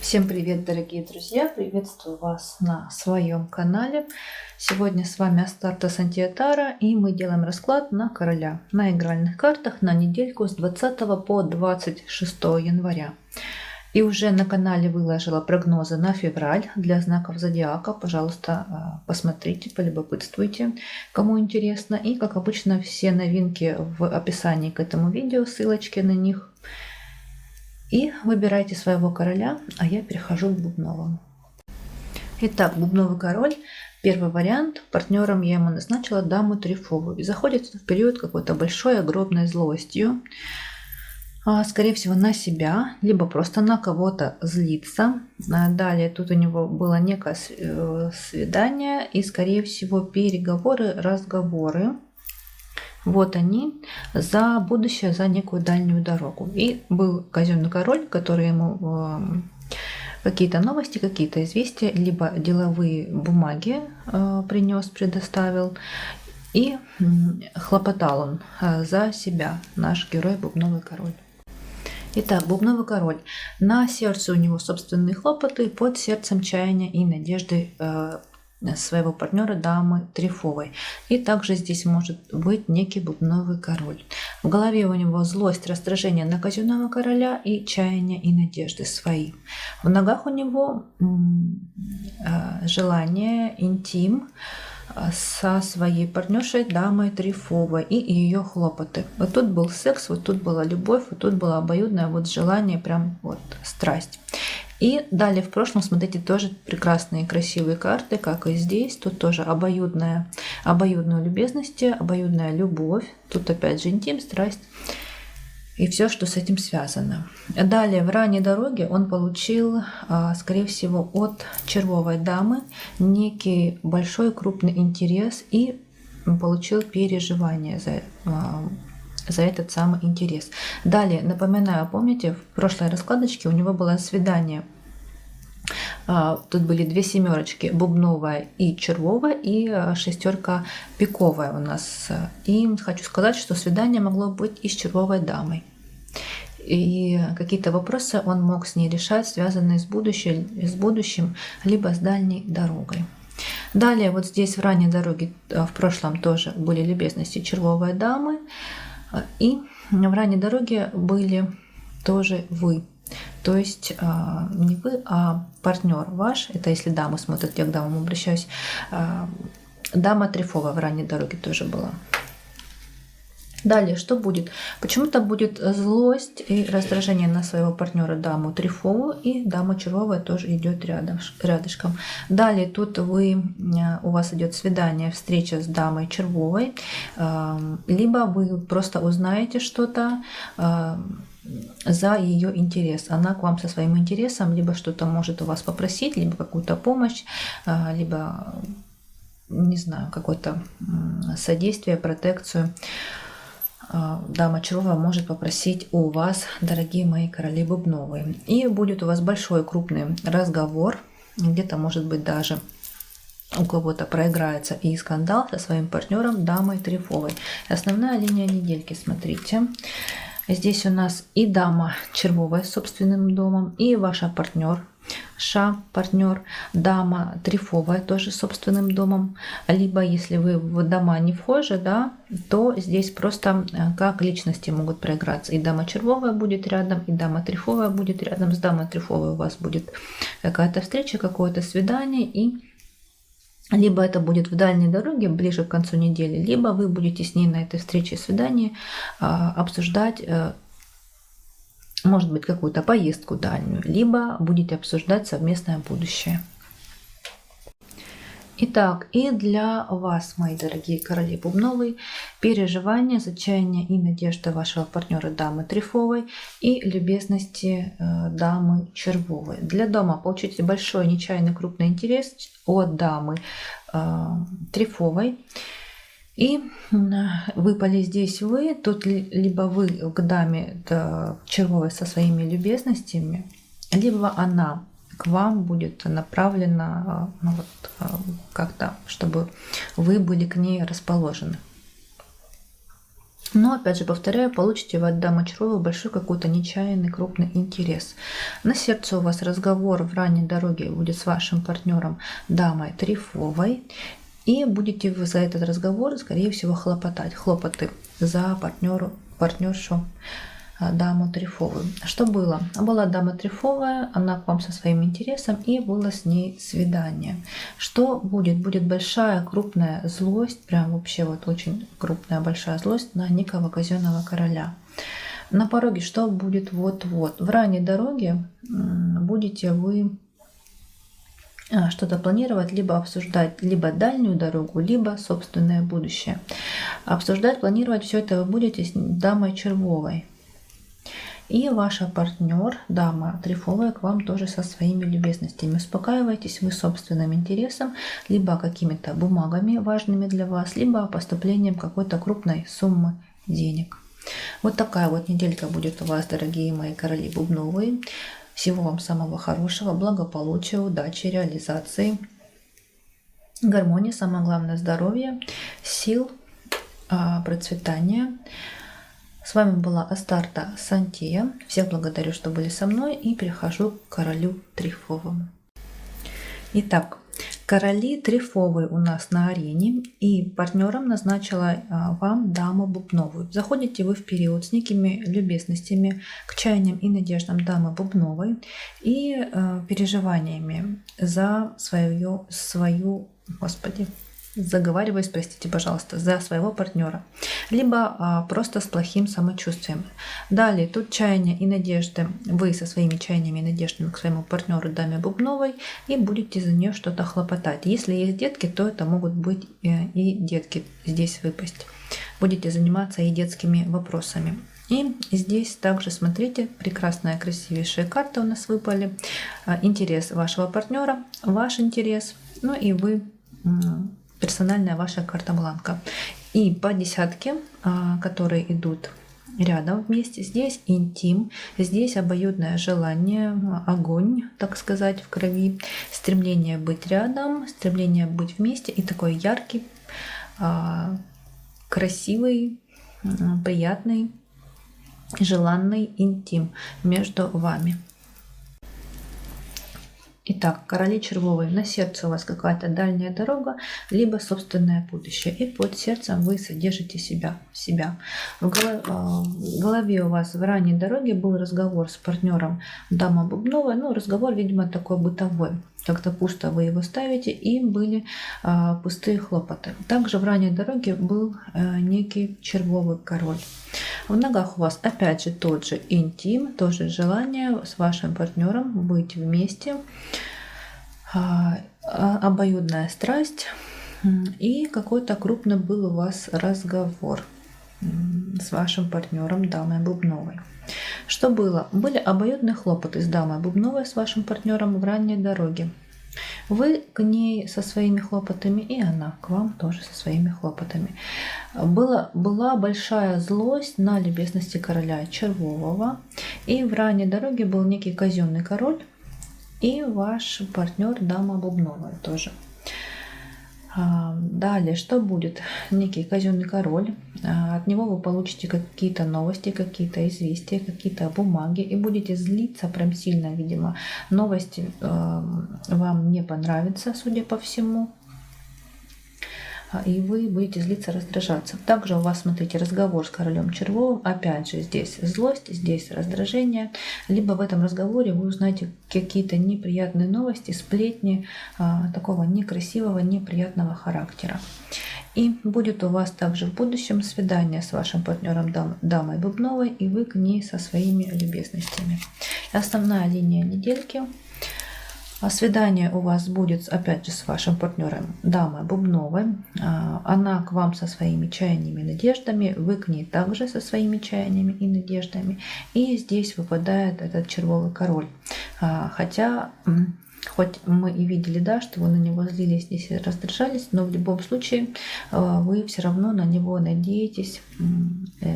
Всем привет, дорогие друзья! Приветствую вас на своем канале. Сегодня с вами Астарта Сантьятара, и мы делаем расклад на короля на игральных картах на недельку с 20 по 26 января. И уже на канале выложила прогнозы на февраль для знаков зодиака. Пожалуйста, посмотрите, полюбопытствуйте, кому интересно. И, как обычно, все новинки в описании к этому видео, ссылочки на них. И выбирайте своего короля, а я перехожу к бубновому. Итак, бубновый король. Первый вариант. Партнером я ему назначила даму трефовую. И заходит в период какой-то большой, огромной злостью. Скорее всего, на себя, либо просто на кого-то злиться. Далее тут у него было некое свидание и, скорее всего, переговоры, разговоры. Вот они за будущее, за некую дальнюю дорогу. И был казенный король, который ему какие-то новости, какие-то известия, либо деловые бумаги принес, предоставил. И хлопотал он за себя, наш герой бубновый король. Итак, бубновый король. На сердце у него собственные хлопоты, под сердцем чаяния и надежды своего партнера дамы трефовой. И также здесь может быть некий бубновый король. В голове у него злость, раздражение на казенного короля и чаяния и надежды свои. В ногах у него желание, интим со своей партнершей дамой трефовой и ее хлопоты. Вот тут был секс, вот тут была любовь, вот тут было обоюдное вот желание, прям вот страсть. И далее в прошлом, смотрите, тоже прекрасные красивые карты, как и здесь. Тут тоже обоюдная любезность, обоюдная любовь. Тут опять же интим, страсть и все, что с этим связано. Далее в ранней дороге он получил, скорее всего, от червовой дамы некий большой крупный интерес и получил переживание за этот самый интерес. Далее, напоминаю, помните, в прошлой раскладочке у него было свидание. Тут были две семерочки, бубновая и червовая, и шестерка пиковая у нас. И хочу сказать, что свидание могло быть и с червовой дамой. И какие-то вопросы он мог с ней решать, связанные с будущим, либо с дальней дорогой. Далее, вот здесь в ранней дороге в прошлом тоже были любезности червовой дамы. И в ранней дороге были тоже вы. То есть не вы, а партнер ваш. Это если дамы смотрят, я к дамам обращаюсь. Дама трефовая в ранней дороге тоже была. Далее, что будет? Почему-то будет злость и раздражение на своего партнера даму трефовую, и дама червовая тоже идет рядышком. Далее тут у вас идет свидание, встреча с дамой червовой, либо вы просто узнаете что-то за ее интерес. Она к вам со своим интересом либо что-то может у вас попросить, либо какую-то помощь, либо, не знаю, какое-то содействие, протекцию. Дама червовая может попросить у вас, дорогие мои короли бубновые. И будет у вас большой крупный разговор, где-то может быть даже у кого-то проиграется и скандал со своим партнером дамой трефовой. Основная линия недельки, смотрите. Здесь у нас и дама червовая с собственным домом, и ваша партнер, дама трефовая тоже с собственным домом. Либо если вы в дома не вхожи, да, то здесь просто как личности могут проиграться. И дама червовая будет рядом, и дама трефовая будет рядом. С дамой трефовой у вас будет какая-то встреча, какое-то свидание, и либо это будет в дальней дороге, ближе к концу недели, либо вы будете с ней на этой встрече и свидании обсуждать, может быть, какую-то поездку дальнюю, либо будете обсуждать совместное будущее. Итак, и для вас, мои дорогие короли бубновые, переживания, отчаяние и надежда вашего партнера дамы трефовой и любезности дамы червовой. Для дома получите большой нечаянно крупный интерес от дамы трефовой. И выпали здесь вы, тут либо вы к даме червовой со своими любезностями, либо она к вам будет направлена как-то, чтобы вы были к ней расположены. Но, опять же, повторяю, получите вы от дамы Червовой большой какой-то нечаянный крупный интерес. На сердце у вас разговор в ранней дороге будет с вашим партнером дамой Трефовой. И будете вы за этот разговор, скорее всего, хлопотать. Хлопоты за партнершу даму Трефовую. Что было? Была дама Трефовая, она к вам со своим интересом, и было с ней свидание. Что будет? Будет большая крупная злость, прям вообще вот очень крупная большая злость на некого казенного короля. На пороге что будет вот-вот? В ранней дороге будете вы что-то планировать, либо обсуждать либо дальнюю дорогу, либо собственное будущее. Обсуждать, планировать все это вы будете с дамой Червовой. И ваша партнер, дама Трефовая, к вам тоже со своими любезностями. Успокаиваетесь вы собственным интересом, либо какими-то бумагами важными для вас, либо поступлением какой-то крупной суммы денег. Вот такая вот неделька будет у вас, дорогие мои короли бубновые. Всего вам самого хорошего, благополучия, удачи, реализации, гармонии, самое главное здоровья, сил, процветания. С вами была Астарта Сантия. Всех благодарю, что были со мной, и перехожу к королю Трефовому. Итак, короли Трефовые у нас на арене, и партнером назначила вам даму Бубновую. Заходите вы в период с некими любезностями к чаяниям и надеждам дамы Бубновой и переживаниями за свою, господи, заговариваюсь, простите, пожалуйста, за своего партнера, либо просто с плохим самочувствием. Далее, тут чаяния и надежды, вы со своими чаяниями и надеждами к своему партнеру, даме Бубновой, и будете за нее что-то хлопотать. Если есть детки, то это могут быть и детки здесь выпасть. Будете заниматься и детскими вопросами. И здесь также, смотрите, прекрасная, красивейшая карта у нас выпали. Интерес вашего партнера, ваш интерес, ну и вы, персональная ваша карта-бланка. И по десятке, которые идут рядом вместе, здесь интим, здесь обоюдное желание, огонь, так сказать, в крови, стремление быть рядом, стремление быть вместе и такой яркий, красивый, приятный, желанный интим между вами. Итак, короли Червовые, на сердце у вас какая-то дальняя дорога, либо собственное будущее. И под сердцем вы содержите себя. В голове у вас в ранней дороге был разговор с партнером дама Бубновая. Ну, разговор, видимо, такой бытовой. Как-то пусто вы его ставите, и были пустые хлопоты. Также в ранней дороге был некий червовый король. В ногах у вас опять же тот же интим, тоже желание с вашим партнером быть вместе, обоюдная страсть, и какой-то крупный был у вас разговор с вашим партнером дамой Бубновой. Что было? Были обоюдные хлопоты с дамой Бубновой, с вашим партнером в ранней дороге. Вы к ней со своими хлопотами, и она к вам тоже со своими хлопотами. Была большая злость на любезности короля Червового, и в ранней дороге был некий казенный король, и ваш партнер дама Бубновая тоже. Далее, что будет? Некий казенный король. От него вы получите какие-то новости, какие-то известия, какие-то бумаги, и будете злиться прям сильно, видимо. Новости вам не понравятся, судя по всему. И вы будете злиться, раздражаться. Также у вас, смотрите, разговор с королем Червовым. Опять же, здесь злость, здесь раздражение. Либо в этом разговоре вы узнаете какие-то неприятные новости, сплетни такого некрасивого, неприятного характера. И будет у вас также в будущем свидание с вашим партнером дамой Бубновой, и вы к ней со своими любезностями. Основная линия недельки. Свидание у вас будет опять же с вашим партнером дамой Бубновой. Она к вам со своими чаяниями и надеждами, вы к ней также со своими чаяниями и надеждами. И здесь выпадает этот червовый король. Хотя, хоть мы и видели, да, что вы на него злились, здесь и раздражались, но в любом случае вы все равно на него надеетесь,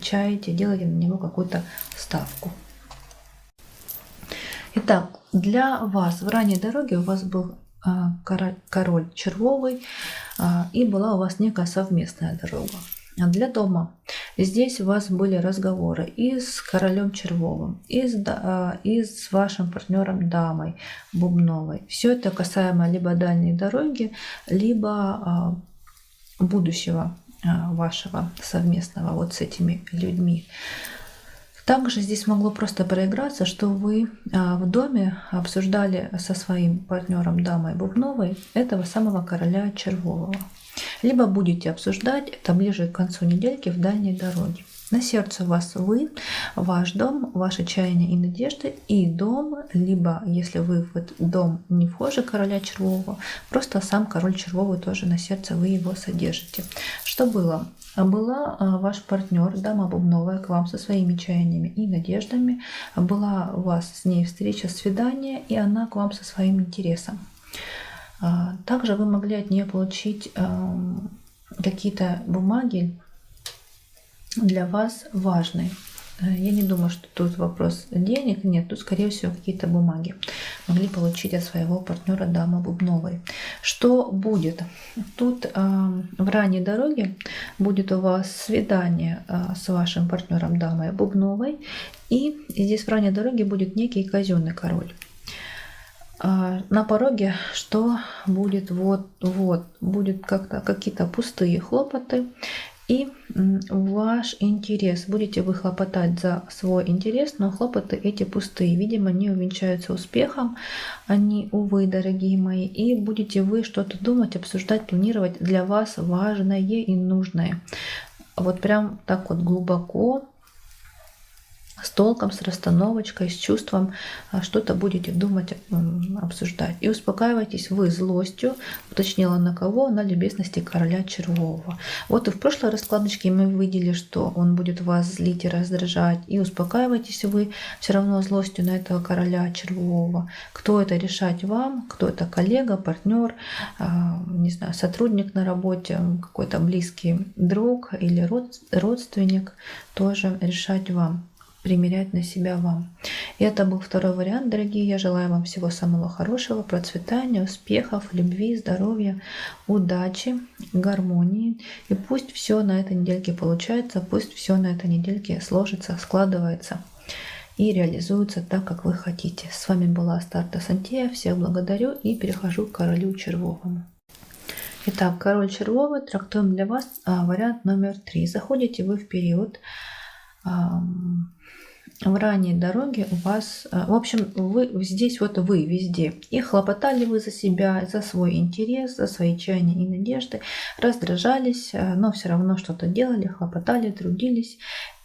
чаете, делаете на него какую-то ставку. Итак, для вас в ранней дороге у вас был король Червовый, и была у вас некая совместная дорога. Для дома. Здесь у вас были разговоры и с королем червовым, и с вашим партнером дамой бубновой. Все это касаемо либо дальней дороги, либо будущего вашего совместного вот с этими людьми. Также здесь могло просто проиграться, что вы в доме обсуждали со своим партнером дамой бубновой этого самого короля червового. Либо будете обсуждать это ближе к концу недельки в дальней дороге. На сердце у вас вы, ваш дом, ваши чаяния и надежды и дом, либо если вы в этот дом не вхожи короля червового, просто сам король червовый тоже на сердце, вы его содержите. Что было? Была ваш партнер, дама бубновая, к вам со своими чаяниями и надеждами. Была у вас с ней встреча, свидание, и она к вам со своим интересом. Также вы могли от нее получить какие-то бумаги для вас важные. Я не думаю, что тут вопрос денег. Нет, тут, скорее всего, какие-то бумаги могли получить от своего партнера дамы бубновой. Что будет? Тут в ранней дороге будет у вас свидание с вашим партнером дамой бубновой. И здесь в ранней дороге будет некий казенный король. На пороге что будет? Вот будет как-то какие-то пустые хлопоты. И ваш интерес. Будете вы хлопотать за свой интерес, но хлопоты эти пустые. Видимо, не увенчаются успехом. Они, увы, дорогие мои. И будете вы что-то думать, обсуждать, планировать для вас важное и нужное. Вот прям так вот глубоко, с толком, с расстановочкой, с чувством что-то будете думать, обсуждать. И успокаивайтесь вы злостью, уточнила на кого? На любезности короля червового. Вот и в прошлой раскладочке мы видели, что он будет вас злить и раздражать. И успокаивайтесь вы все равно злостью на этого короля червового. Кто это, решать вам, кто это, коллега, партнер, не знаю, сотрудник на работе, какой-то близкий друг или родственник, тоже решать вам, примерять на себя вам. И это был второй вариант, дорогие. Я желаю вам всего самого хорошего, процветания, успехов, любви, здоровья, удачи, гармонии. И пусть все на этой недельке получается, пусть все на этой недельке сложится, складывается и реализуется так, как вы хотите. С вами была Астарта Сантея. Всех благодарю и перехожу к королю червовому. Итак, король червовый, трактуем для вас вариант номер 3. Заходите вы в период в ранней дороге у вас, в общем, вы здесь вот вы везде. И хлопотали вы за себя, за свой интерес, за свои чаяния и надежды, раздражались, но все равно что-то делали, хлопотали, трудились.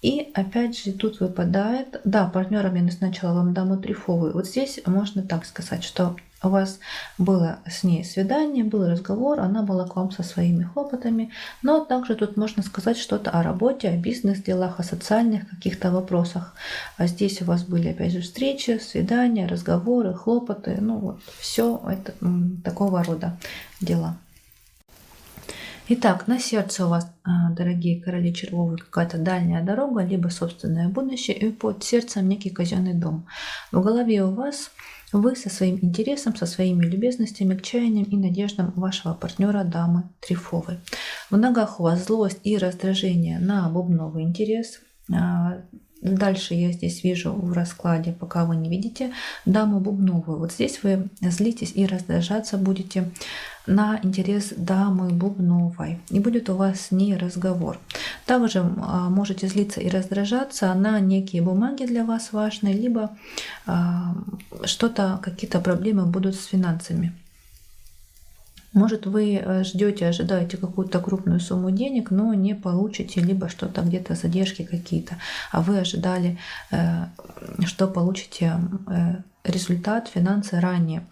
И опять же тут выпадает, да, партнером я назначила вам даму трефовую. Вот здесь можно так сказать, что у вас было с ней свидание, был разговор, она была к вам со своими хлопотами, но также тут можно сказать что-то о работе, о бизнес-делах, о социальных каких-то вопросах. А здесь у вас были опять же встречи, свидания, разговоры, хлопоты, ну вот все это такого рода дела. Итак, на сердце у вас, дорогие короли червовые, какая-то дальняя дорога, либо собственное будущее, и под сердцем некий казенный дом. В голове у вас вы со своим интересом, со своими любезностями, к чаяниям и надеждам вашего партнера дамы трефовой. В ногах у вас злость и раздражение на бубновый интерес. Дальше я здесь вижу в раскладе, пока вы не видите, даму бубновую. Вот здесь вы злитесь и раздражаться будете на интерес дамы бубновой. И будет у вас с ней разговор. Также можете злиться и раздражаться на некие бумаги для вас важные, либо что-то, какие-то проблемы будут с финансами. Может, вы ожидаете какую-то крупную сумму денег, но не получите, либо что-то где-то задержки какие-то, а вы ожидали, что получите результат, финансы ранее.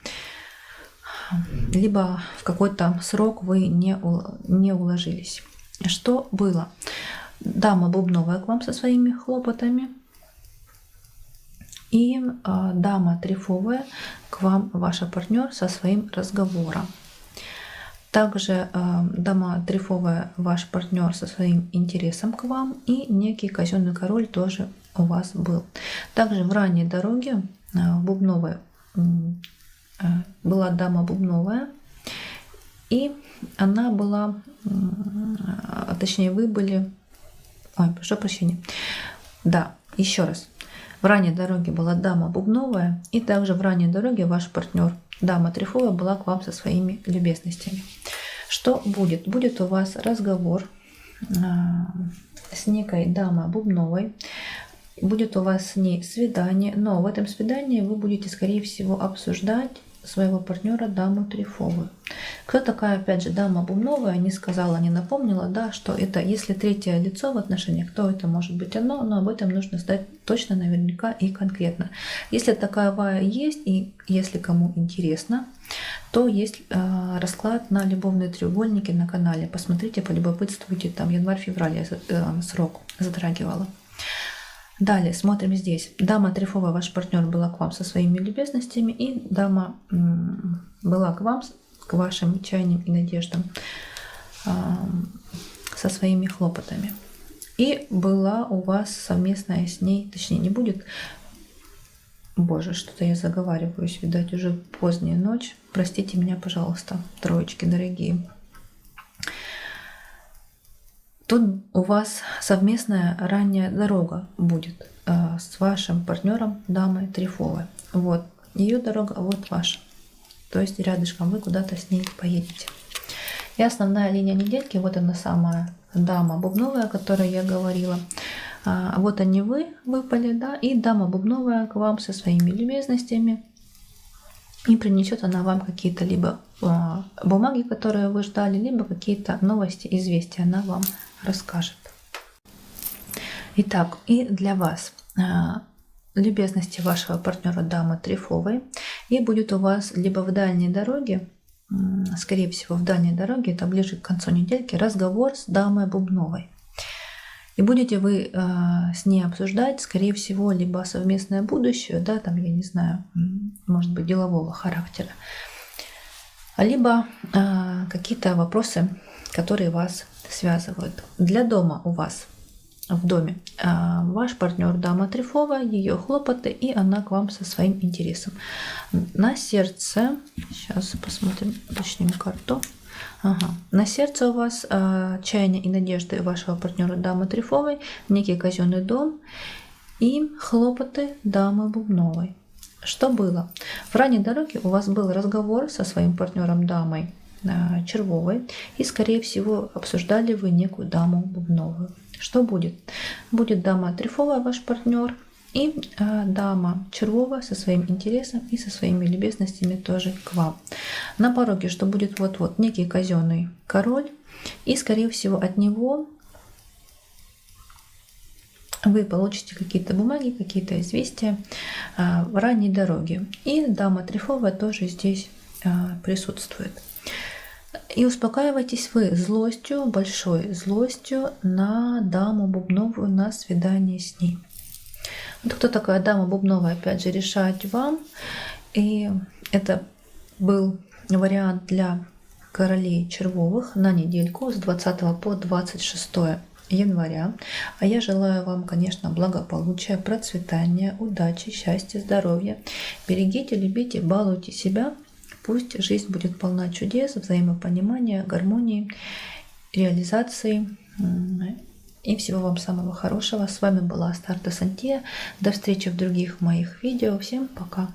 Либо в какой-то срок вы не уложились. Что было? Дама бубновая к вам со своими хлопотами. И дама трефовая к вам, ваша партнер, со своим разговором. Также дама трефовая, ваш партнер со своим интересом к вам, и некий казенный король тоже у вас был. Также в ранней дороге бубновой была дама бубновая, и И она была, точнее, вы были... Ой, прошу прощения. Да, еще раз. В ранней дороге была дама бубновая, и также в ранней дороге ваш партнер, дама трефовая, была к вам со своими любезностями. Что будет? Будет у вас разговор с некой дамой бубновой, будет у вас с ней свидание, но в этом свидании вы будете, скорее всего, обсуждать своего партнера даму трефовую. Кто такая, опять же, дама бубновая, не сказала, не напомнила, да, что это, если третье лицо в отношениях, то это может быть оно, но об этом нужно знать точно, наверняка и конкретно. Если таковая есть, и если кому интересно, то есть расклад на любовные треугольники на канале. Посмотрите, полюбопытствуйте, там январь-февраль я срок затрагивала. Далее смотрим здесь. Дама трефовая, ваш партнер, была к вам со своими любезностями, и дама была к вам, к вашим чаяниям и надеждам, со своими хлопотами. И была у вас совместная с ней, точнее, не будет. Боже, что-то я заговариваюсь, видать, уже поздняя ночь. Простите меня, пожалуйста, троечки дорогие. Тут у вас совместная ранняя дорога будет с вашим партнером дамой трефовой. Вот ее дорога, вот ваша. То есть рядышком вы куда-то с ней поедете. И основная линия недельки, вот она самая дама бубновая, о которой я говорила. Вот они вы выпали, да, и дама бубновая к вам со своими любезностями. И принесет она вам какие-то либо бумаги, которые вы ждали, либо какие-то новости, известия она вам расскажет. Итак, и для вас любезности вашего партнера дамы трефовой. И будет у вас либо в дальней дороге, скорее всего в дальней дороге, это ближе к концу недельки, разговор с дамой бубновой. И будете вы с ней обсуждать, скорее всего, либо совместное будущее, да, там, я не знаю, может быть, делового характера, либо какие-то вопросы, которые вас связывают. Для дома у вас, в доме, ваш партнер дама трефовая, ее хлопоты, и она к вам со своим интересом. На сердце, сейчас посмотрим, уточним карту. Ага. На сердце у вас чаяния и надежды вашего партнера дамы трефовой, некий казенный дом и хлопоты дамы бубновой. Что было? В ранней дороге у вас был разговор со своим партнером дамой червовой, и, скорее всего, обсуждали вы некую даму бубновую. Что будет? Будет дама трефовая, ваш партнер, и дама червовая со своим интересом и со своими любезностями тоже к вам. На пороге, что будет вот-вот, некий казенный король, и, скорее всего, от него вы получите какие-то бумаги, какие-то известия в ранней дороге. И дама трефовая тоже здесь присутствует. И успокаивайтесь вы злостью, большой злостью на даму бубновую, на свидание с ней. Вот кто такая дама бубновая, опять же, решать вам. И это был вариант для королей червовых на недельку с 20 по 26 января. А я желаю вам, конечно, благополучия, процветания, удачи, счастья, здоровья. Берегите, любите, балуйте себя. Пусть жизнь будет полна чудес, взаимопонимания, гармонии, реализации. И всего вам самого хорошего. С вами была Астарта Сантия. До встречи в других моих видео. Всем пока!